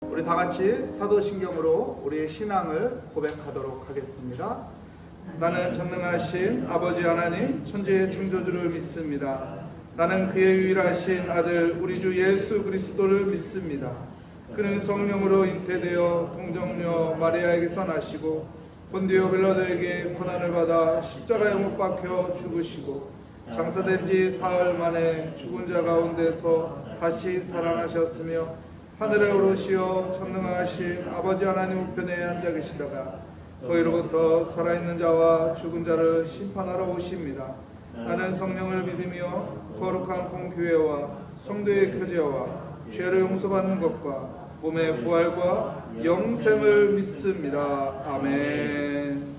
우리 다 같이 사도신경으로 우리의 신앙을 고백하도록 하겠습니다. 나는 전능하신 아버지 하나님 천지의 창조주를 믿습니다. 나는 그의 유일하신 아들 우리 주 예수 그리스도를 믿습니다. 그는 성령으로 잉태되어 동정녀 마리아에게서 나시고 본디오 빌라도에게 고난을 받아 십자가에 못 박혀 죽으시고 장사된 지 사흘 만에 죽은 자 가운데서 다시 살아나셨으며 하늘에 오르시어 전능하신 아버지 하나님 우편에 앉아 계시다가 거기로부터 살아있는 자와 죽은 자를 심판하러 오십니다. 나는 성령을 믿으며 거룩한 공교회와 성도의 교제와 죄를 용서받는 것과 몸의 부활과 영생을 믿습니다. 아멘.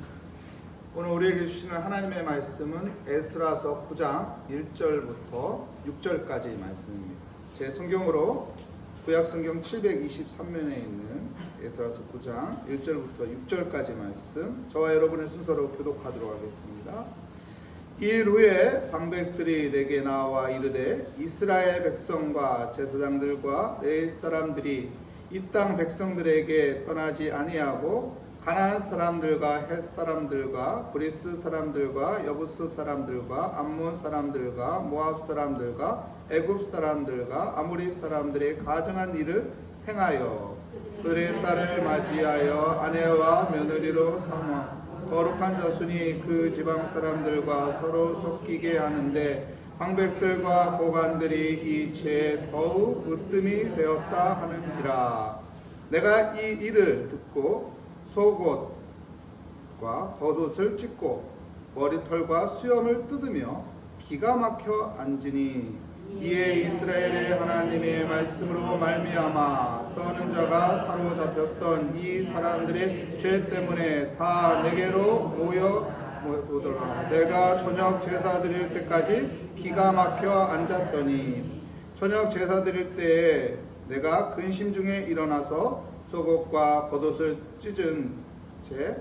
오늘 우리에게 주시는 하나님의 말씀은 에스라서 9장 1절부터 6절까지의 말씀입니다. 제 성경으로 구약성경 723면에 있는 에스라서 9장 1절부터 6절까지 말씀, 저와 여러분의 순서로 교독하도록 하겠습니다. 이 일 후에 방백들이 내게 나와 이르되 이스라엘 백성과 제사장들과 레위 사람들이 이 땅 백성들에게 떠나지 아니하고 가나안 사람들과 헷 사람들과 브리스 사람들과 여부스 사람들과 암몬 사람들과 모압 사람들과 애굽 사람들과 아모리 사람들의 가증한 일을 행하여 그들의 딸을 맞이하여 아내와 며느리로 삼아 거룩한 자손이 그 지방 사람들과 서로 섞이게 하는데 방백들과 고관들이 이 죄에 더욱 으뜸이 되었다 하는지라. 내가 이 일을 듣고 속옷과 겉옷을 찢고 머리털과 수염을 뜯으며 기가 막혀 앉으니 이에 이스라엘의 하나님의 말씀으로 말미암아 떠는 자가 사로잡혔던 이 사람들의 죄 때문에 다 내게로 모여오더라. 내가 저녁 제사 드릴 때까지 기가 막혀 앉았더니 저녁 제사 드릴 때에 내가 근심 중에 일어나서 속옷과 겉옷을 찢은 채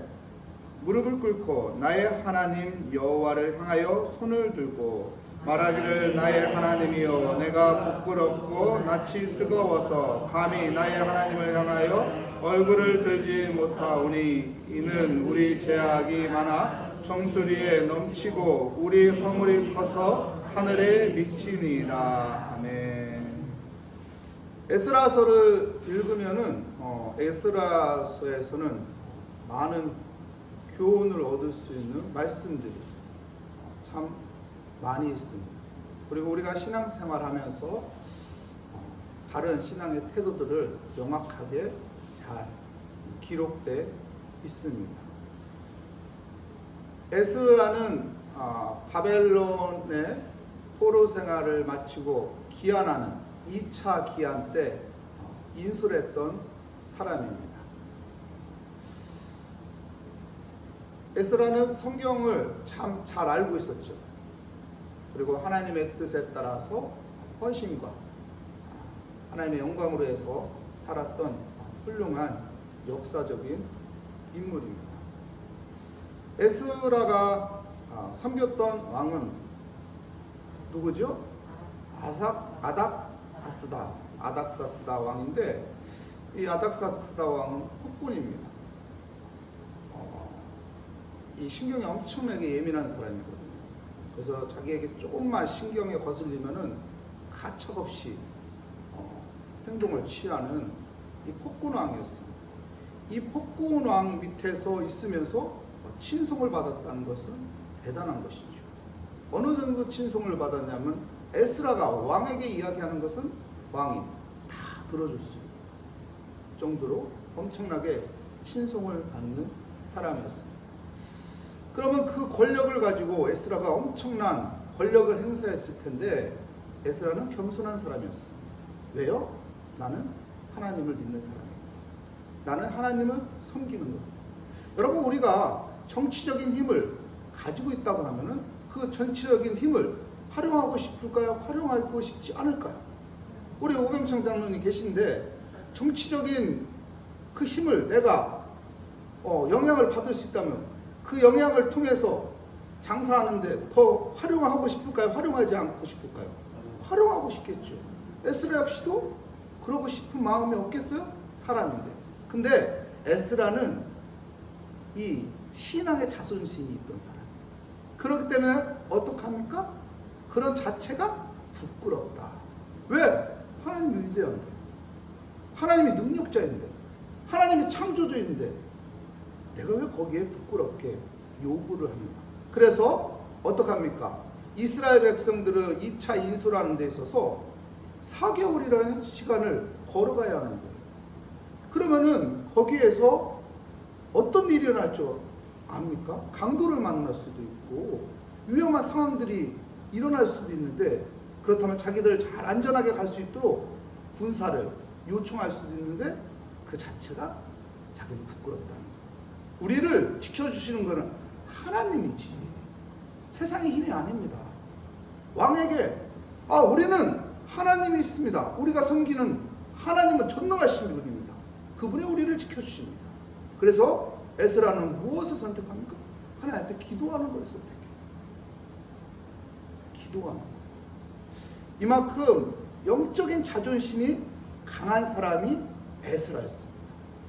무릎을 꿇고 나의 하나님 여호와를 향하여 손을 들고 말하기를 나의 하나님이여 내가 부끄럽고 낯이 뜨거워서 감히 나의 하나님을 향하여 얼굴을 들지 못하오니 이는 우리 죄악이 많아 정수리에 넘치고 우리 허물이 커서 하늘에 미치니라. 아멘. 에스라서를 읽으면은 에스라서에서는 많은 교훈을 얻을 수 있는 말씀들이 참 많이 있습니다. 그리고 우리가 신앙생활하면서 다른 신앙의 태도들을 명확하게 잘 기록되어 있습니다. 에스라는 바벨론의 포로 생활을 마치고 귀환하는 2차 귀환 때 인솔했던 사람입니다. 에스라는 성경을 참 잘 알고 있었죠. 그리고 하나님의 뜻에 따라서 헌신과 하나님의 영광으로 해서 살았던 훌륭한 역사적인 인물입니다. 에스라가 섬겼던 왕은 누구죠? 아닥사스다 왕인데 이 아닥사스다 왕은 폭군입니다. 이 신경이 엄청나게 예민한 사람이거든요. 그래서 자기에게 조금만 신경에 거슬리면은 가차없이 행동을 취하는 이 폭군왕이었습니다. 이 폭군왕 밑에서 있으면서 친송을 받았다는 것은 대단한 것이죠. 어느 정도 친송을 받았냐면 에스라가 왕에게 이야기하는 것은 왕이 다 들어줄 수 있는 정도로 엄청나게 친송을 받는 사람이었습니다. 그러면 그 권력을 가지고 에스라가 엄청난 권력을 행사했을 텐데 에스라는 겸손한 사람이었습니다. 왜요? 나는 하나님을 믿는 사람입니다. 나는 하나님을 섬기는 겁니다. 여러분, 우리가 정치적인 힘을 가지고 있다고 하면은 그 정치적인 힘을 활용하고 싶을까요? 활용하고 싶지 않을까요? 우리 오병창 장로님 계신데 정치적인 그 힘을 내가 영향을 받을 수 있다면 그 영향을 통해서 장사하는데 더 활용하고 싶을까요? 활용하지 않고 싶을까요? 활용하고 싶겠죠. 에스라 역시도 그러고 싶은 마음이 없겠어요? 사람인데, 근데 에스라는 이 신앙의 자존심이 있던 사람. 그렇기 때문에 어떡합니까? 그런 자체가 부끄럽다. 왜? 하나님이 위대한데, 하나님이 능력자인데, 하나님이 창조주인데 내가 왜 거기에 부끄럽게 요구를 하는가? 그래서 어떡합니까? 이스라엘 백성들은 2차 인수라는 데 있어서 4개월이라는 시간을 걸어가야 하는 거예요. 그러면은 거기에서 어떤 일이 일어날 줄 압니까? 강도를 만날 수도 있고 위험한 상황들이 일어날 수도 있는데, 그렇다면 자기들 잘 안전하게 갈 수 있도록 군사를 요청할 수도 있는데 그 자체가 자기는 부끄럽다는 거예요. 우리를 지켜주시는 것은 하나님이지 세상의 힘이 아닙니다. 왕에게 우리는 하나님이 있습니다. 우리가 섬기는 하나님은 전능하신 분입니다. 그분이 우리를 지켜주십니다. 그래서 에스라는 무엇을 선택합니까? 하나님 앞에 기도하는 걸 선택해요. 기도하는 거. 이만큼 영적인 자존심이 강한 사람이 에스라였습니다.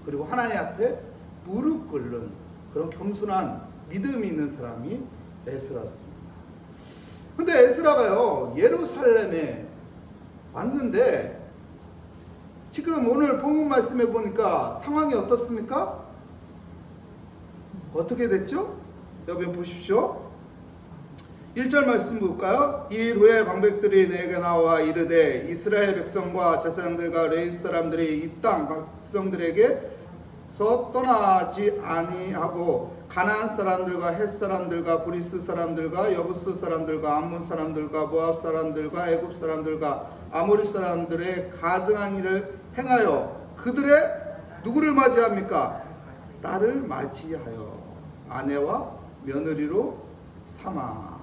그리고 하나님 앞에 무릎 꿇는 그런 겸손한 믿음이 있는 사람이 에스라였습니다. 근데 에스라가요, 예루살렘에 왔는데 지금 오늘 본문 말씀해 보니까 상황이 어떻습니까? 어떻게 됐죠? 여러분 보십시오. 1절 말씀 볼까요? 이 일 후에 방백들이 내게 나와 이르되 이스라엘 백성과 제사장들과 레위 사람들이 이 땅 백성들에게서 떠나지 아니하고 가나안 사람들과 헷 사람들과 브리스 사람들과 여부스 사람들과 암몬 사람들과 모압 사람들과 애굽 사람들과 아모리 사람들의 가증한 일을 행하여 그들의 누구를 맞이합니까? 딸을 맞이하여 아내와 며느리로 삼아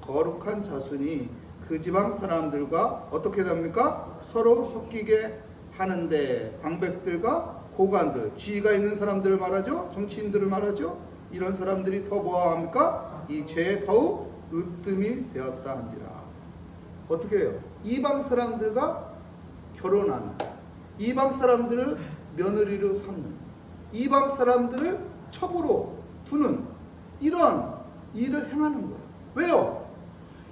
거룩한 자손이 그 지방 사람들과 어떻게 됩니까? 서로 섞이게 하는데 방백들과 고관들, 지위가 있는 사람들을 말하죠. 정치인들을 말하죠. 이런 사람들이 더 뭐합니까? 이 죄에 더욱 으뜸이 되었다 한지라. 어떻게 해요? 이방 사람들과 결혼하는, 이방 사람들을 며느리로 삼는, 이방 사람들을 첩으로 두는 이런 일을 행하는 거예요. 왜요?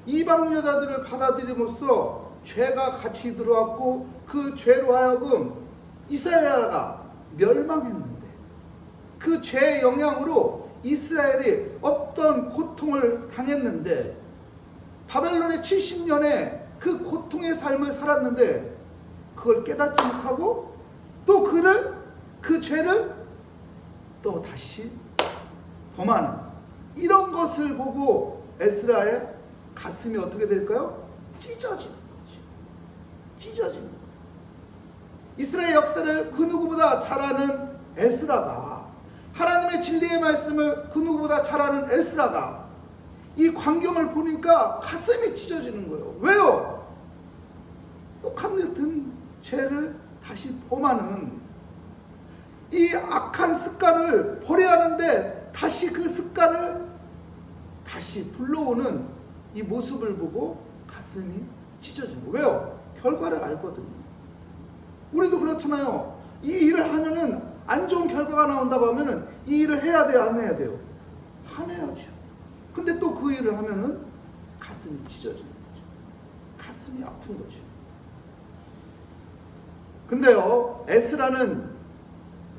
이방 여자들을 받아들임으로써 죄가 같이 들어왔고 그 죄로 하여금 이스라엘 나라가 멸망했는데, 그 죄의 영향으로 이스라엘이 어떤 고통을 당했는데, 바벨론의 70년의 그 고통의 삶을 살았는데 그걸 깨닫지 못하고 또 그 죄를 또 다시 범하는 이런 것을 보고 에스라의 가슴이 어떻게 될까요? 찢어지는 거죠. 찢어지는 거예요. 이스라엘 역사를 그 누구보다 잘 아는 에스라가, 하나님의 진리의 말씀을 그 누구보다 잘 아는 에스라가 이 광경을 보니까 가슴이 찢어지는 거예요. 왜요? 똑같은 죄를 다시 범하는 이 악한 습관을 버려야 하는데 다시 그 습관을 다시 불러오는 이 모습을 보고 가슴이 찢어지는 거예요. 왜요? 결과를 알거든요. 우리도 그렇잖아요. 이 일을 하면은 안 좋은 결과가 나온다고 하면은 이 일을 해야 돼요, 안 해야 돼요? 안 해야죠. 근데 또 그 일을 하면은 가슴이 찢어지는 거죠. 가슴이 아픈 거죠. 근데요, 에스라는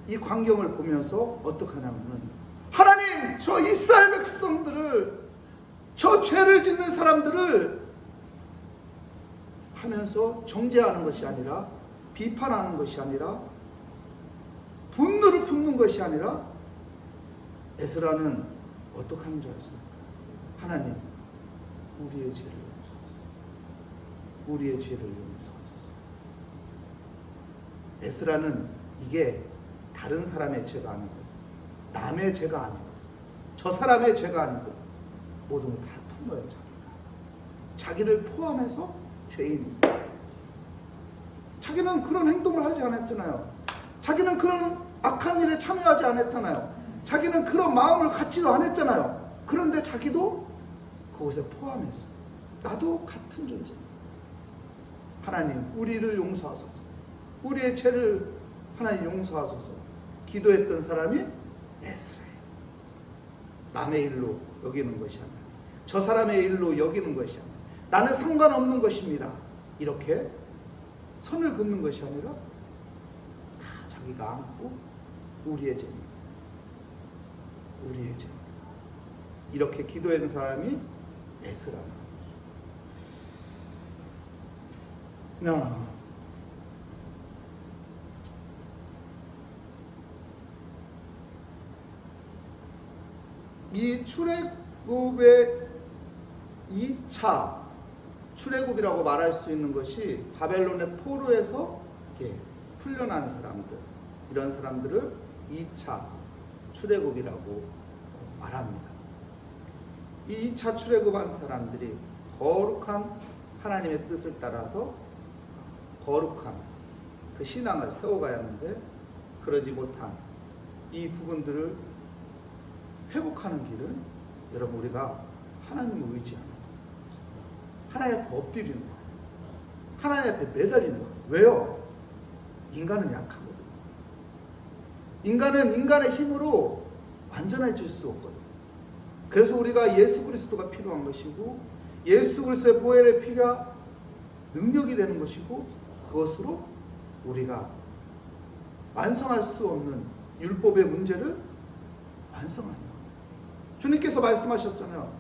이 광경을 보면서 어떻게 하냐면은, 하나님, 저 이스라엘 백성들을, 저 죄를 짓는 사람들을 하면서 정죄하는 것이 아니라, 비판하는 것이 아니라, 분노를 품는 것이 아니라, 에스라는 어떻게 하는 줄 아십니까? 하나님, 우리의 죄를 용서하소서. 우리의 죄를 용서하소서. 에스라는 이게 다른 사람의 죄가 아니고, 남의 죄가 아니고, 저 사람의 죄가 아니고, 모든 걸 다 품어요. 자기를 포함해서 죄인입니다. 자기는 그런 행동을 하지 않았잖아요. 자기는 그런 악한 일에 참여하지 않았잖아요. 자기는 그런 마음을 갖지도 않았잖아요. 그런데 자기도 그것에 포함해서 나도 같은 존재입니다. 하나님, 우리를 용서하소서. 우리의 죄를 하나님 용서하소서 기도했던 사람이 에스라예요. 남의 일로 여기는 것이 아니라 저 사람의 일로 여기는 것이 아니라 나는 상관없는 것입니다. 이렇게 선을 긋는 것이 아니라 다 자기가 안고 우리의 죄입니다. 우리의 죄입니다. 이렇게 기도한 사람이 에스라는 거죠. 이 출애굽의 2차 출애굽이라고 말할 수 있는 것이 바벨론의 포로에서 풀려난 사람들, 이런 사람들을 2차 출애굽이라고 말합니다. 이 2차 출애굽한 사람들이 거룩한 하나님의 뜻을 따라서 거룩한 그 신앙을 세워가야 하는데 그러지 못한 이 부분들을 회복하는 길은 여러분 우리가 하나님을 의지하는 거예요. 하나님 앞에 엎드리는 거예요. 하나님 앞에 매달리는 거예요. 왜요? 인간은 약하거든요. 인간은 인간의 힘으로 완전해질 수 없거든요. 그래서 우리가 예수 그리스도가 필요한 것이고 예수 그리스도의 보혈의 피가 능력이 되는 것이고 그것으로 우리가 완성할 수 없는 율법의 문제를 완성하는 거예요. 주님께서 말씀하셨잖아요.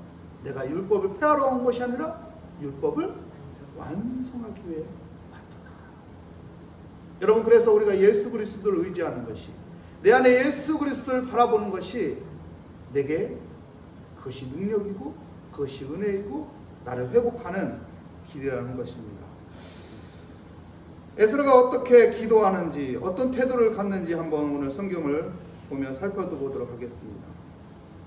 내가 율법을 폐하러 온 것이 아니라 율법을 완성하기 위해 왔도다. 여러분 그래서 우리가 예수 그리스도를 의지하는 것이 내 안에 예수 그리스도를 바라보는 것이 내게 그것이 능력이고 그것이 은혜이고 나를 회복하는 길이라는 것입니다. 에스라가 어떻게 기도하는지 어떤 태도를 갖는지 한번 오늘 성경을 보며 살펴보도록 하겠습니다.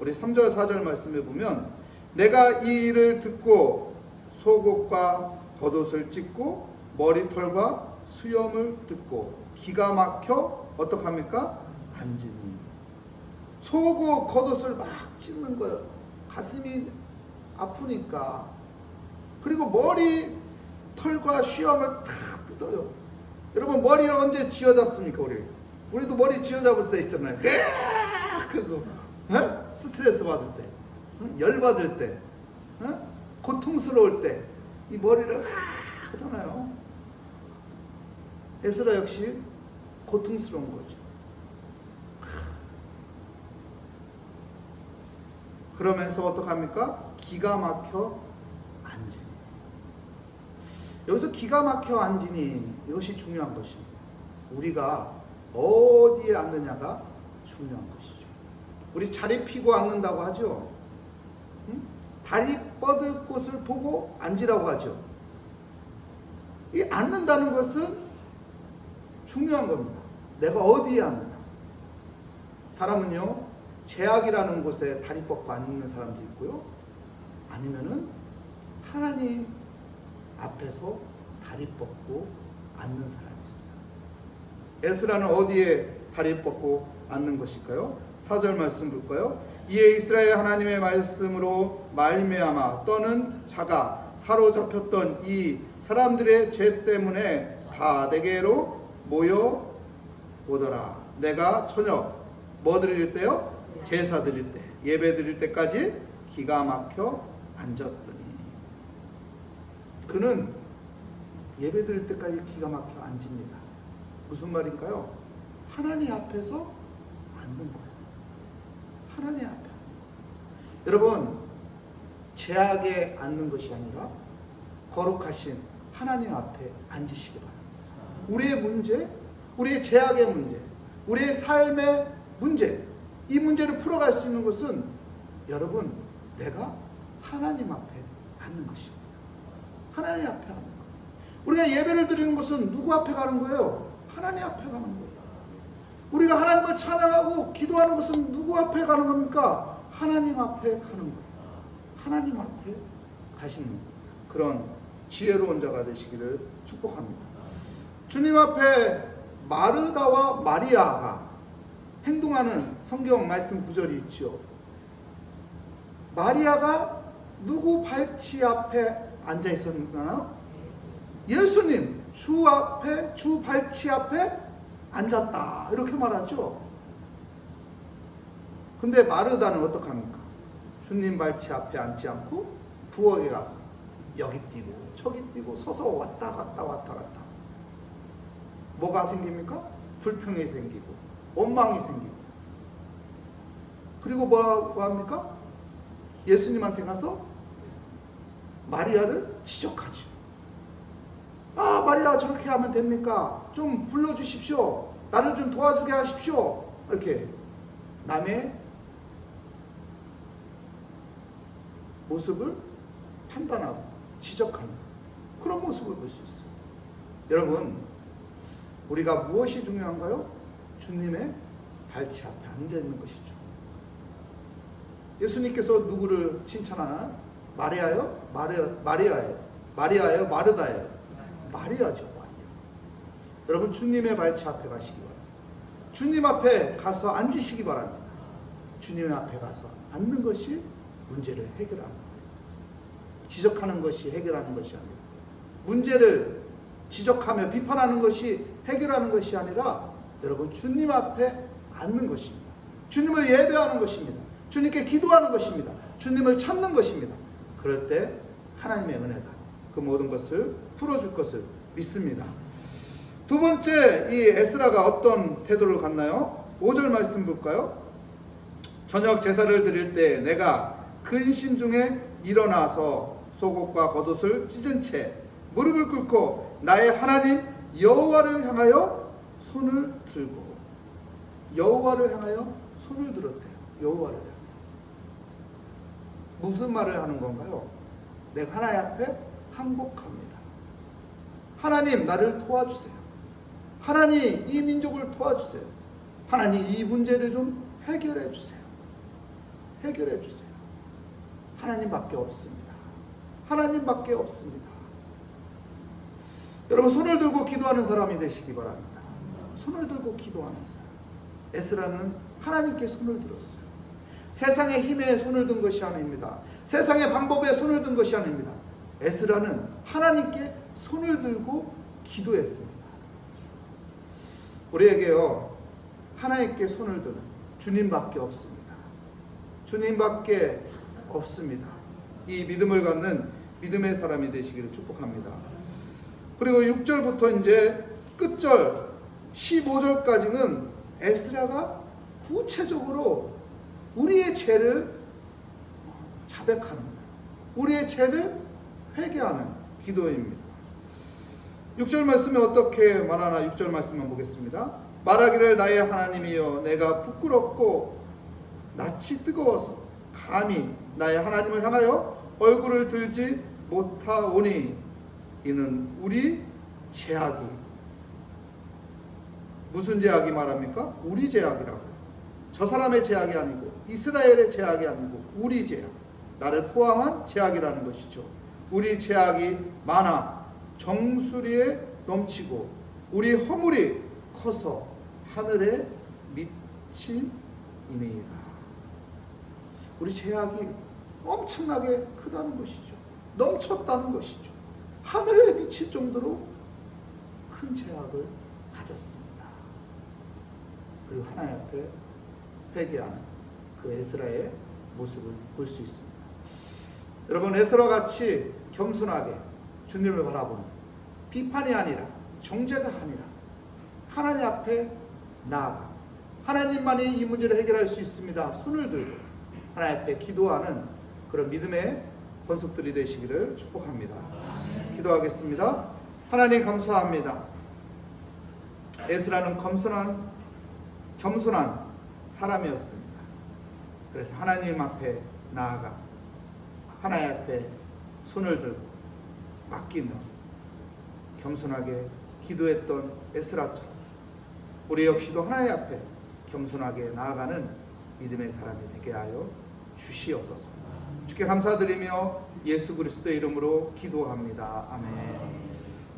우리 3절 4절 말씀에 보면 내가 이 일을 듣고 속옷과 겉옷을 찢고 머리털과 수염을 뜯고 기가 막혀 어떡합니까? 앉으니. 속옷 겉옷을 막 찢는 거예요. 가슴이 아프니까. 그리고 머리털과 수염을 다 뜯어요. 여러분 머리를 언제 쥐어잡습니까? 우리도 머리 쥐어잡을 때 있잖아요. 그거 스트레스 받을 때, 열 받을 때, 고통스러울 때 이 머리를 하잖아요. 에스라 역시 고통스러운 거죠. 그러면서 어떡합니까? 기가 막혀 앉으니. 여기서 기가 막혀 앉으니 이것이 중요한 것입니다. 우리가 어디에 앉느냐가 중요한 것이죠. 우리 자리 피고 앉는다고 하죠. 다리 뻗을 곳을 보고 앉으라고 하죠. 이 앉는다는 것은 중요한 겁니다. 내가 어디에 앉느냐. 사람은요 제약이라는 곳에 다리 뻗고 앉는 사람도 있고요, 아니면은 하나님 앞에서 다리 뻗고 앉는 사람이 있어요. 에스라는 어디에 다리 뻗고 앉는 것일까요? 4절 말씀 볼까요? 이에 이스라엘 하나님의 말씀으로 말미암아 떠는 자가 사로잡혔던 이 사람들의 죄 때문에 다 내게로 모여 오더라. 내가 저녁 뭐 드릴 때요? 제사 드릴 때, 예배 드릴 때까지 기가 막혀 앉았더니. 그는 예배 드릴 때까지 기가 막혀 앉습니다. 무슨 말인가요? 하나님 앞에서 앉는 거예요. 하나님 앞에 앉는 거예요. 여러분 제약에 앉는 것이 아니라 거룩하신 하나님 앞에 앉으시기 바랍니다. 우리의 문제, 우리의 제약의 문제, 우리의 삶의 문제, 이 문제를 풀어갈 수 있는 것은 여러분 내가 하나님 앞에 앉는 것입니다. 하나님 앞에 앉는 거예요. 우리가 예배를 드리는 것은 누구 앞에 가는 거예요? 하나님 앞에 가는 거예요. 우리가 하나님을 찬양하고 기도하는 것은 누구 앞에 가는 겁니까? 하나님 앞에 가는 거예요. 하나님 앞에 가시는 그런 지혜로운 자가 되시기를 축복합니다. 주님 앞에 마르다와 마리아가 행동하는 성경 말씀 구절이 있죠. 마리아가 누구 발치 앞에 앉아 있었나요? 예수님 주 앞에, 주 발치 앞에 앉았다 이렇게 말하죠. 근데 마르다는 어떡합니까? 주님 발치 앞에 앉지 않고 부엌에 가서 여기 뛰고 저기 뛰고 서서 왔다 갔다 뭐가 생깁니까? 불평이 생기고 원망이 생기고, 그리고 뭐라고 합니까? 예수님한테 가서 마리아를 지적하죠. 아, 마리아 저렇게 하면 됩니까? 좀 불러주십시오. 나를 좀 도와주게 하십시오. 이렇게 남의 모습을 판단하고 지적하는 그런 모습을 볼 수 있어요. 여러분, 우리가 무엇이 중요한가요? 주님의 발치 앞에 앉아 있는 것이 중요해요. 예수님께서 누구를 칭찬하나? 마리아요? 마리아예요. 마리아예요? 마르다예요? 마리아죠, 마리아. 여러분, 주님의 발치 앞에 가시기 바랍니다. 주님 앞에 가서 앉으시기 바랍니다. 주님 앞에 가서 앉는 것이 문제를 해결하는 거예요. 지적하는 것이 해결하는 것이 아니라, 문제를 지적하며 비판하는 것이 해결하는 것이 아니라, 여러분, 주님 앞에 앉는 것입니다. 주님을 예배하는 것입니다. 주님께 기도하는 것입니다. 주님을 찾는 것입니다. 그럴 때 하나님의 은혜가 그 모든 것을 풀어줄 것을 믿습니다. 두 번째, 이 에스라가 어떤 태도를 갖나요? 5절 말씀 볼까요? 저녁 제사를 드릴 때 내가 근심 중에 일어나서 속옷과 겉옷을 찢은 채 무릎을 꿇고 나의 하나님 여호와를 향하여 손을 들고, 여호와를 향하여 손을 들었대요. 여호와를 향하여. 무슨 말을 하는 건가요? 내가 하나님 앞에 항복합니다. 하나님, 나를 도와주세요. 하나님, 이 민족을 도와주세요. 하나님, 이 문제를 좀 해결해 주세요. 해결해 주세요. 하나님밖에 없습니다. 하나님밖에 없습니다. 여러분, 손을 들고 기도하는 사람이 되시기 바랍니다. 손을 들고 기도하는 사람. 에스라는 하나님께 손을 들었어요. 세상의 힘에 손을 든 것이 아닙니다. 세상의 방법에 손을 든 것이 아닙니다. 에스라는 하나님께 손을 들고 기도했습니다. 우리에게요, 하나님께 손을 드는 주님밖에 없습니다. 주님밖에 없습니다. 이 믿음을 갖는 믿음의 사람이 되시기를 축복합니다. 그리고 6절부터 이제 끝절 15절까지는 에스라가 구체적으로 우리의 죄를 자백하는 거예요. 우리의 죄를 회개하는 기도입니다. 6절 말씀에 어떻게 말하나 6절 말씀만 보겠습니다. 말하기를 나의 하나님이여 내가 부끄럽고 낯이 뜨거워서 감히 나의 하나님을 향하여 얼굴을 들지 못하오니 이는 우리 죄악이. 무슨 죄악이 말합니까? 우리 죄악이라고. 저 사람의 죄악이 아니고 이스라엘의 죄악이 아니고 우리 죄악, 나를 포함한 죄악이라는 것이죠. 우리 죄악이 많아 정수리에 넘치고 우리 허물이 커서 하늘에 미치니이다. 우리 죄악이 엄청나게 크다는 것이죠. 넘쳤다는 것이죠. 하늘에 미칠 정도로 큰 죄악을 가졌습니다. 그리고 하나님 앞에 회개하는 그 에스라의 모습을 볼 수 있습니다. 여러분, 에스라 같이 겸손하게 주님을 바라보는, 비판이 아니라 정죄가 아니라 하나님 앞에 나아가 하나님만이 이 문제를 해결할 수 있습니다. 손을 들고 하나님 앞에 기도하는 그런 믿음의 권속들이 되시기를 축복합니다. 기도하겠습니다. 하나님, 감사합니다. 에스라는 겸손한 사람이었습니다. 그래서 하나님 앞에 나아가 하나님 앞에 손을 들고 맡기며 겸손하게 기도했던 에스라처럼 우리 역시도 하나님 앞에 겸손하게 나아가는 믿음의 사람이 되게 하여 주시옵소서. 주께 감사드리며 예수 그리스도의 이름으로 기도합니다. 아멘.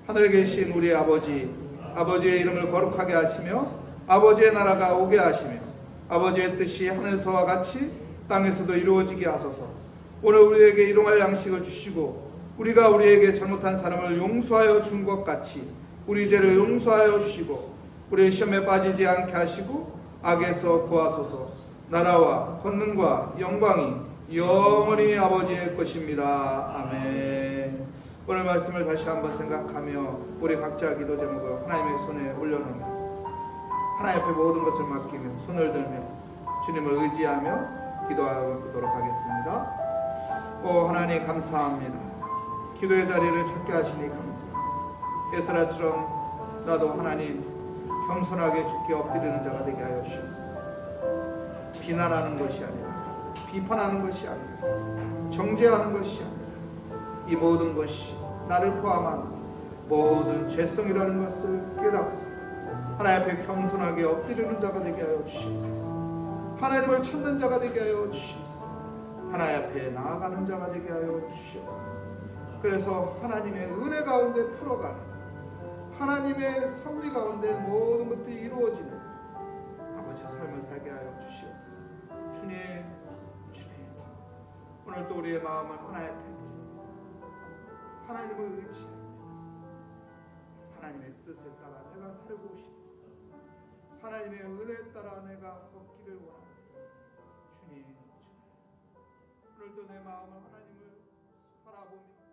하늘에 계신 우리 아버지, 아버지의 이름을 거룩하게 하시며 아버지의 나라가 오게 하시며 아버지의 뜻이 하늘에서와 같이 땅에서도 이루어지게 하소서. 오늘 우리에게 일용할 양식을 주시고 우리가 우리에게 잘못한 사람을 용서하여 준 것 같이 우리 죄를 용서하여 주시고 우리 시험에 빠지지 않게 하시고 악에서 구하소서. 나라와 권능과 영광이 영원히 아버지의 것입니다. 아멘. 오늘 말씀을 다시 한번 생각하며 우리 각자 기도 제목을 하나님의 손에 올려놓으며 하나님 앞에 모든 것을 맡기며 손을 들며 주님을 의지하며 기도하도록 하겠습니다. 오 하나님 감사합니다. 기도의 자리를 찾게 하시니 감사합니다. 에스라처럼 나도 하나님 겸손하게 주께 엎드리는 자가 되게 하여 주옵소서. 비난하는 것이 아니라 비판하는 것이 아니라 정죄하는 것이 아니라 이 모든 것이 나를 포함한 모든 죄성이라는 것을 깨닫고 하나님 앞에 겸손하게 엎드리는 자가 되게 하여 주시옵소서. 하나님을 찾는 자가 되게 하여 주시옵소서. 하나님 앞에 나아가는 자가 되게 하여 주시옵소서. 그래서 하나님의 은혜 가운데 풀어가는 하나님의 섭리 가운데 모든 것들이 이루어지는 아버지의 삶을 살게 하여 주시옵소서. 주님, 주님, 오늘 또 우리의 마음을 하나님 앞에 드립니다. 하나님을 의지합니다. 하나님의 뜻에 따라 내가 살고 싶다. 하나님의 은혜에 따라 내가 걷기를 원합니다. 주님, 주님, 오늘도 내 마음을 하나님을 바라보며